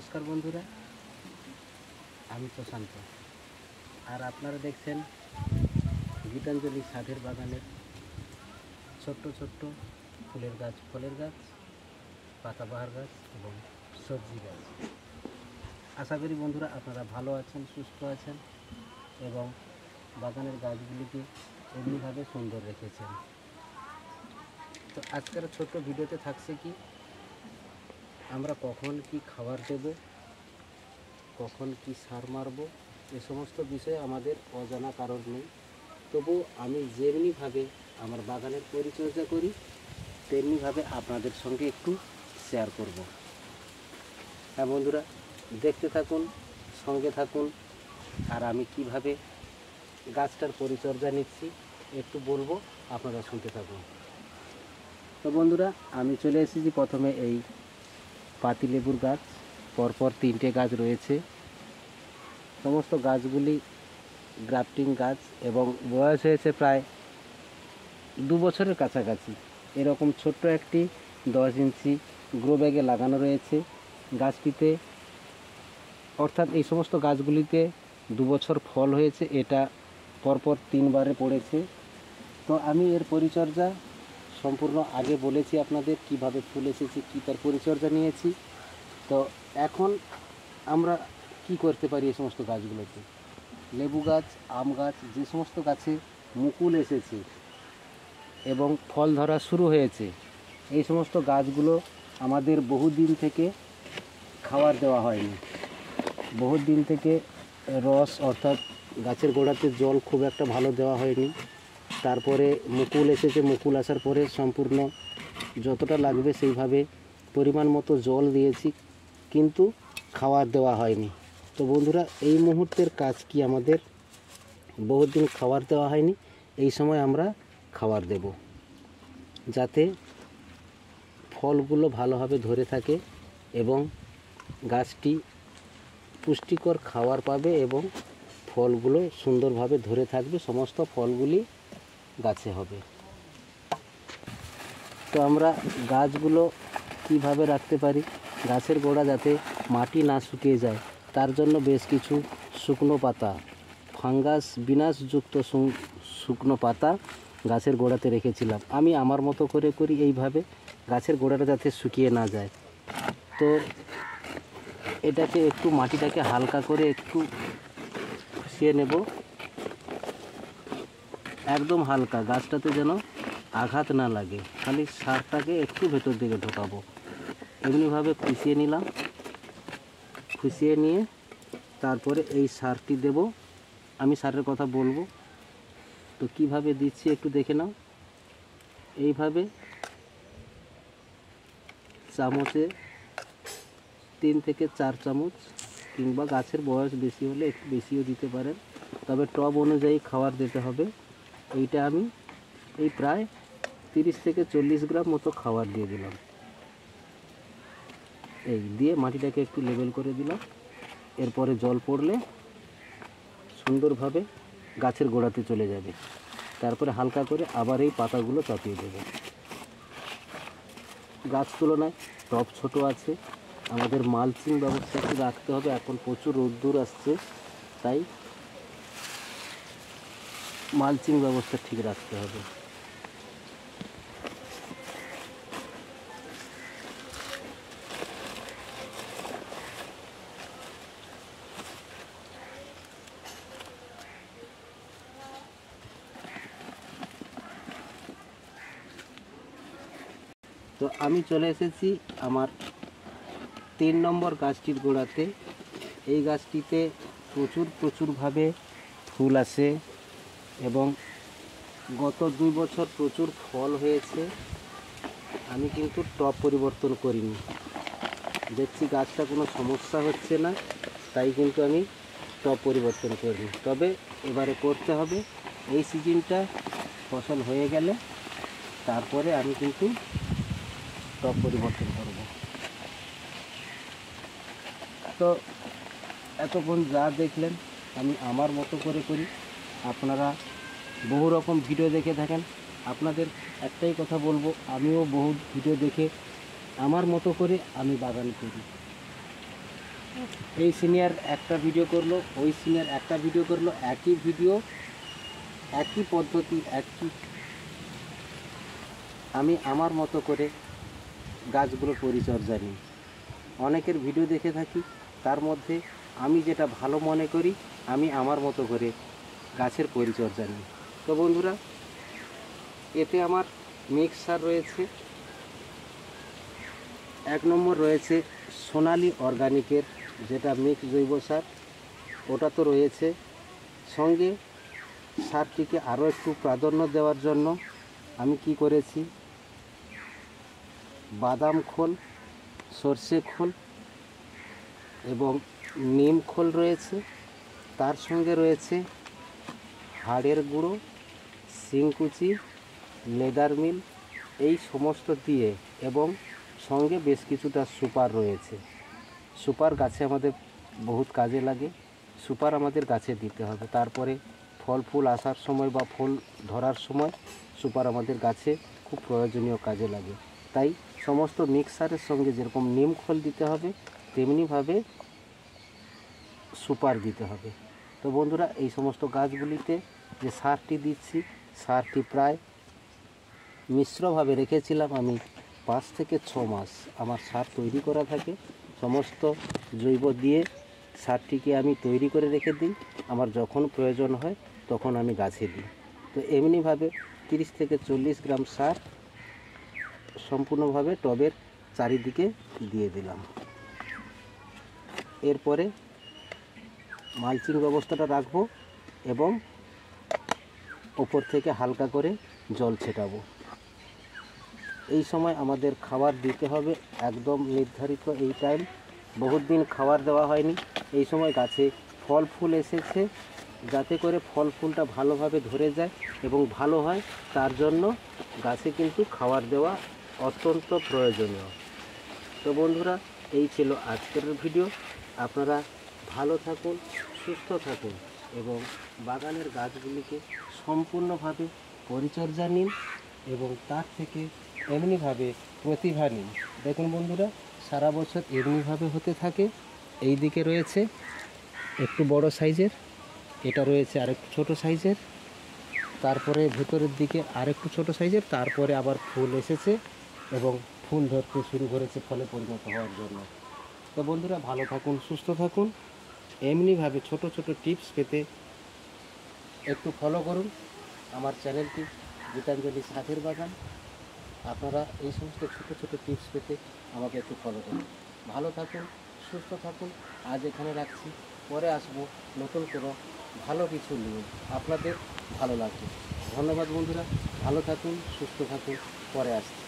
নমস্কার বন্ধুরা, আমি প্রশান্ত। আর আপনারা দেখছেন গীতাঞ্জলি সাধের বাগানের ছোট্ট ছোট্ট ফুলের গাছ, ফলের গাছ, পাতাবাহার গাছ এবং সবজি গাছ। আশা করি বন্ধুরা আপনারা ভালো আছেন, সুস্থ আছেন এবং বাগানের গাছগুলিকে এমনিভাবে সুন্দর রেখেছেন। তো আজকের ছোট্ট ভিডিওতে থাকছে কি, আমরা কখন কি খাবার দেব, কখন কি সার মারব, এ সমস্ত বিষয়ে আমাদের অজানা কারণ নেই। তবু আমি যেমনিভাবে আমার বাগানের পরিচর্যা করি তেমনিভাবে আপনাদের সঙ্গে একটু শেয়ার করব। হ্যাঁ বন্ধুরা, দেখতে থাকুন, সঙ্গে থাকুন। আর আমি কিভাবে গাছটার পরিচর্যা নিচ্ছি একটু বলবো, আপনারা শুনতে থাকুন। তো বন্ধুরা, আমি চলে এসেছি প্রথমে এই পাতিলেবুর গাছ। পরপর 3টে গাছ রয়েছে। সমস্ত গাছগুলি গ্রাফটিং গাছ এবং বয়স হয়েছে প্রায় 2 বছরের কাছাকাছি। এরকম ছোট্ট একটি 10 ইঞ্চি গ্রো ব্যাগে লাগানো রয়েছে গাছটিতে, অর্থাৎ এই সমস্ত গাছগুলিতে 2 বছর ফল হয়েছে। এটা পরপর 3বারে পড়েছে। তো আমি এর পরিচর্যা সম্পূর্ণ আগে বলেছি আপনাদের, কিভাবে ফুল এসেছে, কী তার পরিচর্যা নিয়েছি। তো এখন আমরা কি করতে পারি এই সমস্ত গাছগুলোতে? লেবু গাছ, আম গাছ, যে সমস্ত গাছে মুকুল এসেছে এবং ফল ধরা শুরু হয়েছে, এই সমস্ত গাছগুলো আমাদের বহুদিন থেকে খাবার দেওয়া হয়নি। বহুদিন থেকে রস, অর্থাৎ গাছের গোড়াতে জল খুব একটা ভালো দেওয়া হয়নি। তারপরে মুকুল এসেছে, মুকুল আসার পরে সম্পূর্ণ যতটা লাগবে সেইভাবে পরিমাণ মতো জল দিয়েছি, কিন্তু খাবার দেওয়া হয়নি। তো বন্ধুরা, এই মুহূর্তের কাজ কি, আমাদের বহুদিন খাবার দেওয়া হয়নি, এই সময় আমরা খাবার দেব যাতে ফলগুলো ভালোভাবে ধরে থাকে এবং গাছটি পুষ্টিকর খাবার পাবে এবং ফলগুলো সুন্দরভাবে ধরে থাকবে, সমস্ত ফলগুলি গাছে হবে। তো আমরা গাছগুলো কিভাবে রাখতে পারি? গাছের গোড়া যাতে মাটি না শুকিয়ে যায় তার জন্য বেশ কিছু শুকনো পাতা, ফাঙ্গাস বিনাশযুক্ত শুকনো পাতা গাছের গোড়াতে রেখেছিলাম। আমি আমার মতো করে করি এইভাবে, গাছের গোড়াটা যাতে শুকিয়ে না যায়। তো এটাকে একটু, মাটিটাকে হালকা করে একটু খুশিয়ে নেব, একদম হালকা, গাছটাতে যেন আঘাত না লাগে, খালি সারটাকে একটু ভেতর দিকে ঢোকাবো। এমনিভাবে খুশিয়ে নিলাম। খুশিয়ে নিয়ে তারপরে এই সারটি দেব। আমি সারের কথা বলবো, তো কিভাবে দিচ্ছি একটু দেখে নাও। এইভাবে চামচে 3 থেকে 4 চামচ, কিংবা গাছের বয়স বেশি হলে একটু বেশিও দিতে পারেন, তবে টব অনুযায়ী খাবার দিতে হবে। এইটা আমি এই প্রায় 30 থেকে 40 গ্রাম মতো খাবার দিয়ে দিলাম। এই দিয়ে মাটিটাকে একটু লেবেল করে দিলাম। এরপরে জল পড়লে সুন্দরভাবে গাছের গোড়াতে চলে যাবে। তারপরে হালকা করে আবার এই পাতাগুলো চাপিয়ে দেবে। গাছ তুলনায় টব ছোট আছে, আমাদের মালচিং ব্যবস্থা একটু রাখতে হবে। এখন প্রচুর রোদ্দুর আসছে, তাই মালচিং ব্যবস্থা ঠিক রাখতে হবে। তো আমি চলে এসেছি আমার 3 নম্বর গাছটির গোড়াতে। এই গাছটিতে প্রচুরভাবে ফুল আসে এবং গত 2 বছর প্রচুর ফল হয়েছে। আমি কিন্তু টব পরিবর্তন করিনি, দেখছি গাছটা কোনো সমস্যা হচ্ছে না, তাই কিন্তু আমি টব পরিবর্তন করিনি। তবে এবারে করতে হবে। এই সিজনটা ফসল হয়ে গেলে তারপরে আমি কিন্তু টব পরিবর্তন করব। তো এতক্ষণ যা দেখলেন আমি আমার মতো করে করি। আপনারা বহু রকম ভিডিও দেখে থাকেন, আপনাদের একটাই কথা বলবো, আমিও বহু ভিডিও দেখে আমার মতো করে আমি বাগান করি। এই সিনিয়র একটা ভিডিও করলো, ওই সিনিয়র একটা ভিডিও করলো, একই ভিডিও, একই পদ্ধতি, একই। আমি আমার মতো করে গাছগুলো পরিচর্যা নিই। অনেকের ভিডিও দেখে থাকি, তার মধ্যে আমি যেটা ভালো মনে করি আমি আমার মতো করে গাছের পরিচর্যা নিই। তো বন্ধুরা, এতে আমার মিক্সার রয়েছে, 1 নম্বর রয়েছে সোনালি অর্গানিকের যেটা মিক্স জৈব সার, ওটা তো রয়েছে। সঙ্গে সারটিকে আরও একটু প্রাধান্য দেওয়ার জন্য আমি কি করেছি, বাদাম খোল, সর্ষে খোল এবং নিম খোল রয়েছে। তার সঙ্গে রয়েছে হাড়ের গুঁড়ো, শিংকুচি, লেদার মিল, এই সমস্ত দিয়ে, এবং সঙ্গে বেশ কিছুটা সুপার রয়েছে। সুপার গাছে আমাদের বহুত কাজে লাগে, সুপার আমাদের গাছে দিতে হবে। তারপরে ফল ফুল আসার সময় বা ফুল ধরার সময় সুপার আমাদের গাছে খুব প্রয়োজনীয় কাজে লাগে। তাই সমস্ত মিক্সারের সঙ্গে যেরকম নিম খোল দিতে হবে, তেমনিভাবে সুপার দিতে হবে। তো বন্ধুরা, এই সমস্ত গাছগুলিতে যে সারটি দিচ্ছি, সারটি প্রায় মিশ্রভাবে রেখেছিলাম আমি 5 থেকে 6 মাস আমার সার তৈরি করা থাকে। সমস্ত জৈব দিয়ে সারটিকে আমি তৈরি করে রেখে দিই, আমার যখন প্রয়োজন হয় তখন আমি গাছে দিই। তো এমনিভাবে 30 থেকে 40 গ্রাম সার সম্পূর্ণভাবে টবের চারিদিকে দিয়ে দিলাম। এরপরে মালচিং ব্যবস্থাটা রাখবো এবং ওপর থেকে হালকা করে জল ছেটাবো। এই সময় আমাদের খাবার দিতে হবে একদম নির্ধারিত এই টাইম। বহুত দিন খাবার দেওয়া হয়নি, এই সময় গাছে ফল ফুল এসেছে, যাতে করে ফল ফুলটা ভালোভাবে ধরে যায় এবং ভালো হয়, তার জন্য গাছে কিন্তু খাবার দেওয়া অত্যন্ত প্রয়োজনীয়। তো বন্ধুরা, এই ছিল আজকের ভিডিও। আপনারা ভালো থাকুন, সুস্থ থাকুন এবং বাগানের গাছগুলিকে সম্পূর্ণভাবে পরিচর্যা নিন এবং তার থেকে এমনিভাবে প্রতিভা নিন। দেখুন বন্ধুরা, সারা বছর এমনিভাবে হতে থাকে। এই দিকে রয়েছে একটু বড় সাইজের, এটা রয়েছে আরেকটু ছোট সাইজের, তারপরে ভেতরের দিকে আরেকটু ছোট সাইজের, তারপরে আবার ফুল এসেছে এবং ফুল ধরতে শুরু করেছে ফলে পরিণত হওয়ার জন্য। তো বন্ধুরা, ভালো থাকুন, সুস্থ থাকুন। এমনিভাবে ছোট ছোট টিপস পেতে একটু ফলো করুন আমার চ্যানেলটি গীতাঞ্জলি ছাদের বাগান। আপনারা এই সমস্ত ছোট ছোট টিপস পেতে আমাকে একটু ফলো করুন। ভালো থাকুন, সুস্থ থাকুন। আজ এখানে রাখছি, পরে আসবো নতুন কোনো ভালো কিছু নিয়ে, আপনাদের ভালো লাগবে। ধন্যবাদ বন্ধুরা, ভালো থাকুন, সুস্থ থাকুন, পরে আসছি।